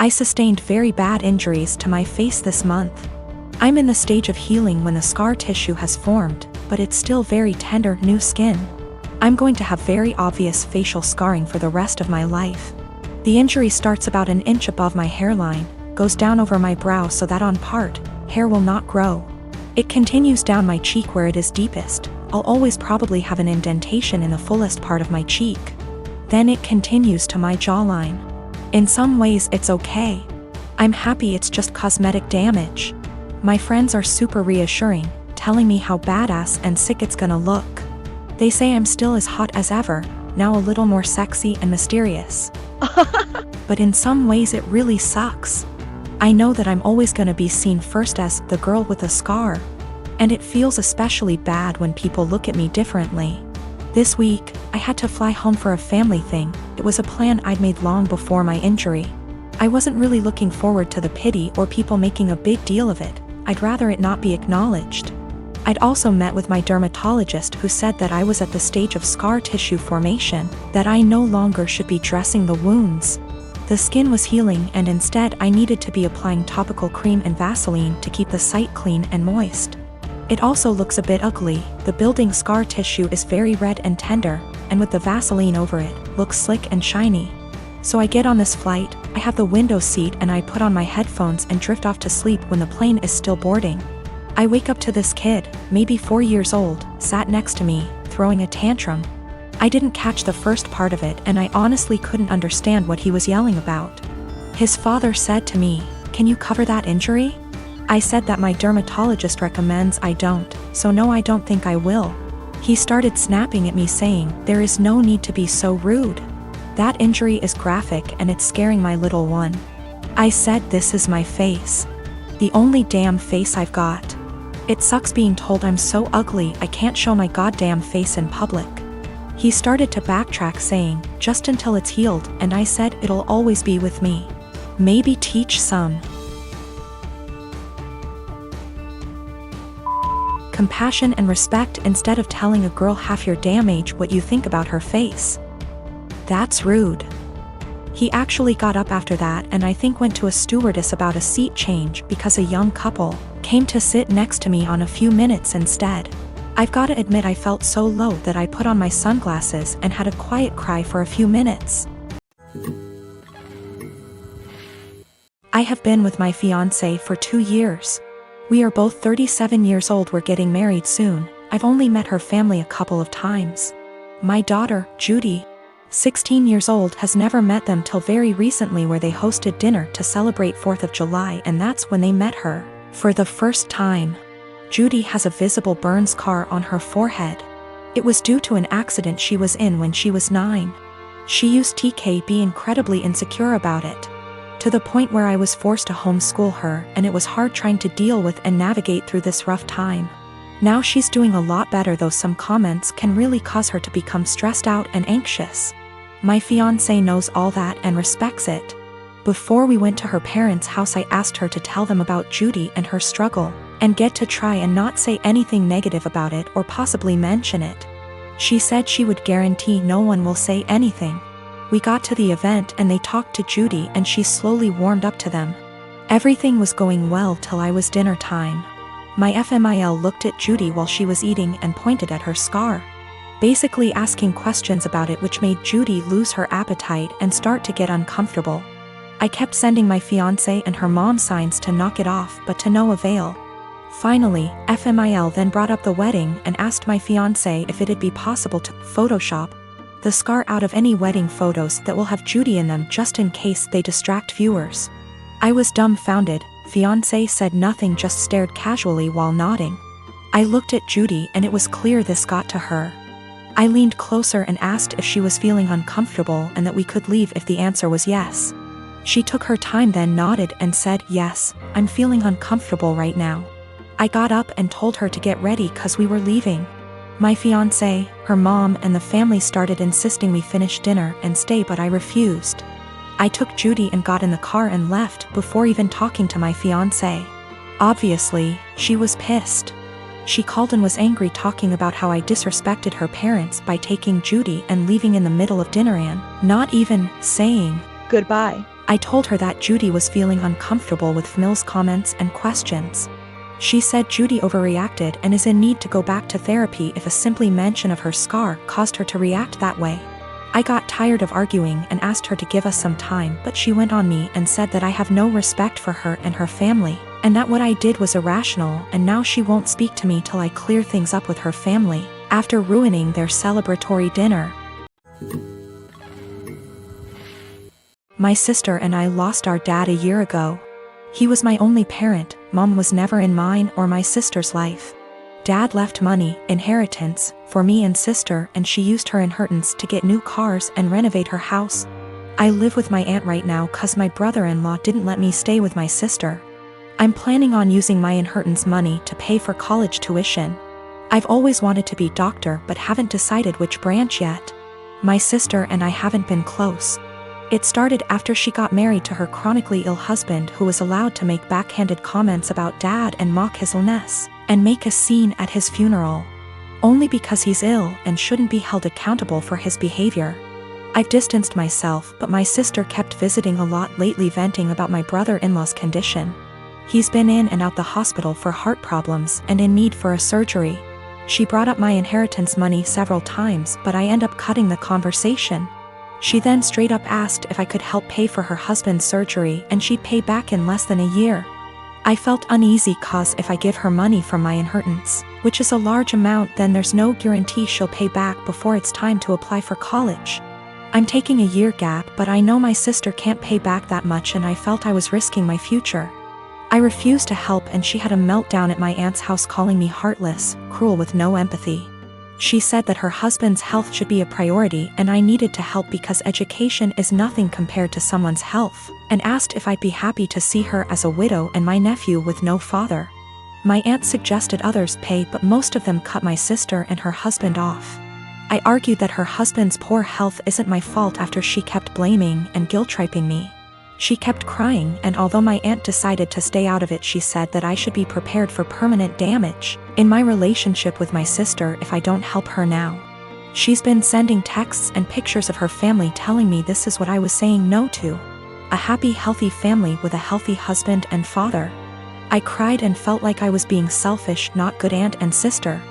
I sustained very bad injuries to my face this month. I'm in the stage of healing when the scar tissue has formed, but it's still very tender new skin. I'm going to have very obvious facial scarring for the rest of my life. The injury starts about an inch above my hairline, goes down over my brow so that on part, hair will not grow. It continues down my cheek where it is deepest. I'll always probably have an indentation in the fullest part of my cheek. Then it continues to my jawline. In some ways it's okay. I'm happy it's just cosmetic damage. My friends are super reassuring, telling me how badass and sick it's gonna look. They say I'm still as hot as ever, now a little more sexy and mysterious. But in some ways it really sucks. I know that I'm always gonna be seen first as the girl with a scar. And it feels especially bad when people look at me differently. This week, I had to fly home for a family thing. It was a plan I'd made long before my injury. I wasn't really looking forward to the pity or people making a big deal of it. I'd rather it not be acknowledged. I'd also met with my dermatologist who said that I was at the stage of scar tissue formation, that I no longer should be dressing the wounds. The skin was healing and instead I needed to be applying topical cream and Vaseline to keep the site clean and moist. It also looks a bit ugly. The building scar tissue is very red and tender, and with the Vaseline over it, looks slick and shiny. So I get on this flight, I have the window seat and I put on my headphones and drift off to sleep when the plane is still boarding. I wake up to this kid, maybe 4 years old, sat next to me, throwing a tantrum. I didn't catch the first part of it and I honestly couldn't understand what he was yelling about. His father said to me, "Can you cover that injury?" I said that my dermatologist recommends I don't, so no, I don't think I will. He started snapping at me saying, "There is no need to be so rude. That injury is graphic and it's scaring my little one." I said, "This is my face. The only damn face I've got. It sucks being told I'm so ugly I can't show my goddamn face in public." He started to backtrack saying, "Just until it's healed," and I said, "It'll always be with me. Maybe teach some compassion and respect instead of telling a girl half your damn age what you think about her face. That's rude." He actually got up after that and I think went to a stewardess about a seat change because a young couple came to sit next to me on a few minutes instead. I've gotta admit I felt so low that I put on my sunglasses and had a quiet cry for a few minutes. I have been with my fiancé for 2 years. We are both 37 years old, we're getting married soon. I've only met her family a couple of times. My daughter, Judy, 16 years old, has never met them till very recently where they hosted dinner to celebrate 4th of July and that's when they met her for the first time. Judy has a visible burn scar on her forehead. It was due to an accident she was in when she was 9. She used to be incredibly insecure about it, to the point where I was forced to homeschool her and it was hard trying to deal with and navigate through this rough time. Now she's doing a lot better, though some comments can really cause her to become stressed out and anxious. My fiancé knows all that and respects it. Before we went to her parents' house I asked her to tell them about Judy and her struggle, and get to try and not say anything negative about it or possibly mention it. She said she would guarantee no one will say anything. We got to the event and they talked to Judy and she slowly warmed up to them. Everything was going well till I was dinner time. My FMIL looked at Judy while she was eating and pointed at her scar, basically asking questions about it, which made Judy lose her appetite and start to get uncomfortable. I kept sending my fiancé and her mom signs to knock it off, but to no avail. Finally, FMIL then brought up the wedding and asked my fiancé if it'd be possible to Photoshop the scar out of any wedding photos that will have Judy in them just in case they distract viewers. I was dumbfounded. Fiancé said nothing, just stared casually while nodding. I looked at Judy and it was clear this got to her. I leaned closer and asked if she was feeling uncomfortable and that we could leave if the answer was yes. She took her time, then nodded and said, "Yes, I'm feeling uncomfortable right now." I got up and told her to get ready cause we were leaving. My fiancé, her mom and the family started insisting we finish dinner and stay, but I refused. I took Judy and got in the car and left before even talking to my fiancé. Obviously, she was pissed. She called and was angry, talking about how I disrespected her parents by taking Judy and leaving in the middle of dinner and not even saying goodbye. I told her that Judy was feeling uncomfortable with Mill's comments and questions. She said Judy overreacted and is in need to go back to therapy if a simple mention of her scar caused her to react that way. I got tired of arguing and asked her to give us some time, but she went on me and said that I have no respect for her and her family, and that what I did was irrational, and now she won't speak to me till I clear things up with her family, after ruining their celebratory dinner. My sister and I lost our dad a year ago. He was my only parent. Mom was never in mine or my sister's life. Dad left money, inheritance, for me and sister, and she used her inheritance to get new cars and renovate her house. I live with my aunt right now cause my brother-in-law didn't let me stay with my sister. I'm planning on using my inheritance money to pay for college tuition. I've always wanted to be doctor but haven't decided which branch yet. My sister and I haven't been close. It started after she got married to her chronically ill husband, who was allowed to make backhanded comments about Dad and mock his illness, and make a scene at his funeral. Only because he's ill and shouldn't be held accountable for his behavior. I've distanced myself, but my sister kept visiting a lot lately, venting about my brother-in-law's condition. He's been in and out the hospital for heart problems and in need for a surgery. She brought up my inheritance money several times, but I end up cutting the conversation. She then straight up asked if I could help pay for her husband's surgery and she'd pay back in less than a year. I felt uneasy cause if I give her money from my inheritance, which is a large amount, then there's no guarantee she'll pay back before it's time to apply for college. I'm taking a year gap, but I know my sister can't pay back that much, and I felt I was risking my future. I refused to help and she had a meltdown at my aunt's house, calling me heartless, cruel with no empathy. She said that her husband's health should be a priority and I needed to help because education is nothing compared to someone's health, and asked if I'd be happy to see her as a widow and my nephew with no father. My aunt suggested others pay, but most of them cut my sister and her husband off. I argued that her husband's poor health isn't my fault after she kept blaming and guilt-tripping me. She kept crying, and although my aunt decided to stay out of it, she said that I should be prepared for permanent damage in my relationship with my sister if I don't help her now. She's been sending texts and pictures of her family telling me this is what I was saying no to. A happy, healthy family with a healthy husband and father. I cried and felt like I was being selfish, not good aunt and sister.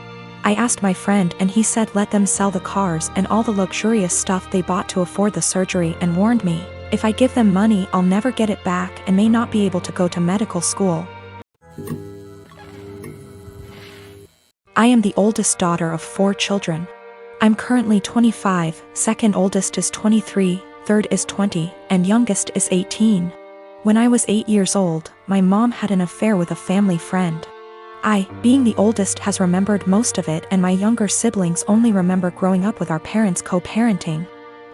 I asked my friend and he said let them sell the cars and all the luxurious stuff they bought to afford the surgery, and warned me, if I give them money I'll never get it back and may not be able to go to medical school. I am the oldest daughter of 4 children. I'm currently 25, second oldest is 23, third is 20, and youngest is 18. When I was 8 years old, my mom had an affair with a family friend. I, being the oldest, has remembered most of it, and my younger siblings only remember growing up with our parents co-parenting.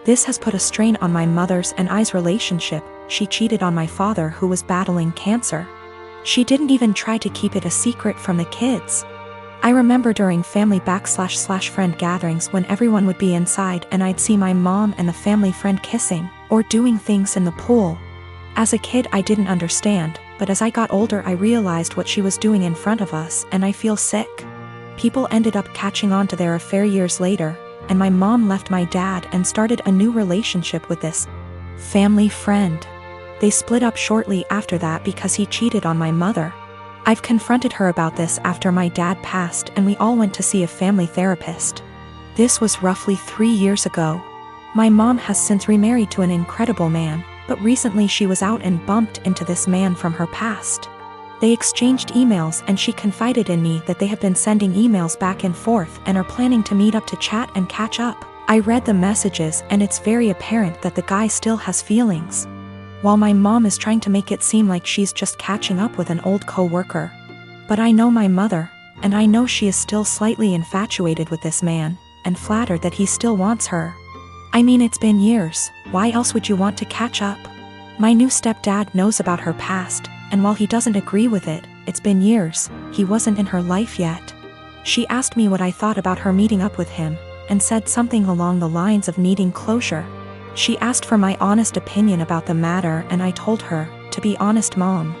This has put a strain on my mother's and I's relationship. She cheated on my father, who was battling cancer. She didn't even try to keep it a secret from the kids. I remember during family / friend gatherings when everyone would be inside and I'd see my mom and the family friend kissing, or doing things in the pool. As a kid I didn't understand, but as I got older I realized what she was doing in front of us, and I feel sick. People ended up catching on to their affair years later, and my mom left my dad and started a new relationship with this family friend. They split up shortly after that because he cheated on my mother. I've confronted her about this after my dad passed, and we all went to see a family therapist. This was roughly 3 years ago. My mom has since remarried to an incredible man, but recently she was out and bumped into this man from her past. They exchanged emails and she confided in me that they have been sending emails back and forth and are planning to meet up to chat and catch up. I read the messages and it's very apparent that the guy still has feelings. While my mom is trying to make it seem like she's just catching up with an old co-worker. But I know my mother, and I know she is still slightly infatuated with this man, and flattered that he still wants her. I mean, it's been years, why else would you want to catch up? My new stepdad knows about her past, and while he doesn't agree with it, it's been years, he wasn't in her life yet. She asked me what I thought about her meeting up with him, and said something along the lines of needing closure. She asked for my honest opinion about the matter, and I told her, to be honest Mom,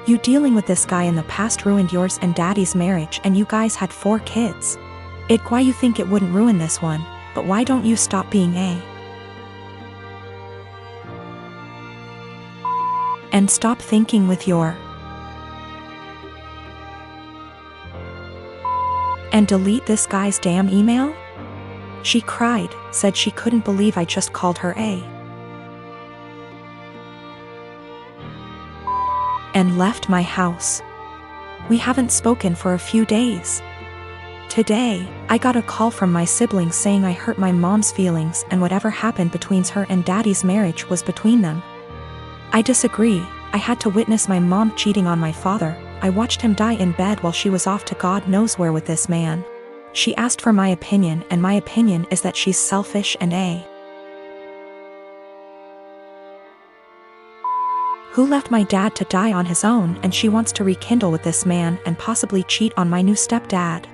you dealing with this guy in the past ruined yours and Daddy's marriage, and you guys had 4 kids. Why you think it wouldn't ruin this one, but why don't you stop being And stop thinking with your. And delete this guy's damn email? She cried, said she couldn't believe I just called her a. And left my house. We haven't spoken for a few days. Today, I got a call from my siblings saying I hurt my mom's feelings and whatever happened between her and daddy's marriage was between them. I disagree. I had to witness my mom cheating on my father. I watched him die in bed while she was off to God knows where with this man. She asked for my opinion, and my opinion is that she's selfish and a. Who left my dad to die on his own, and she wants to rekindle with this man and possibly cheat on my new stepdad.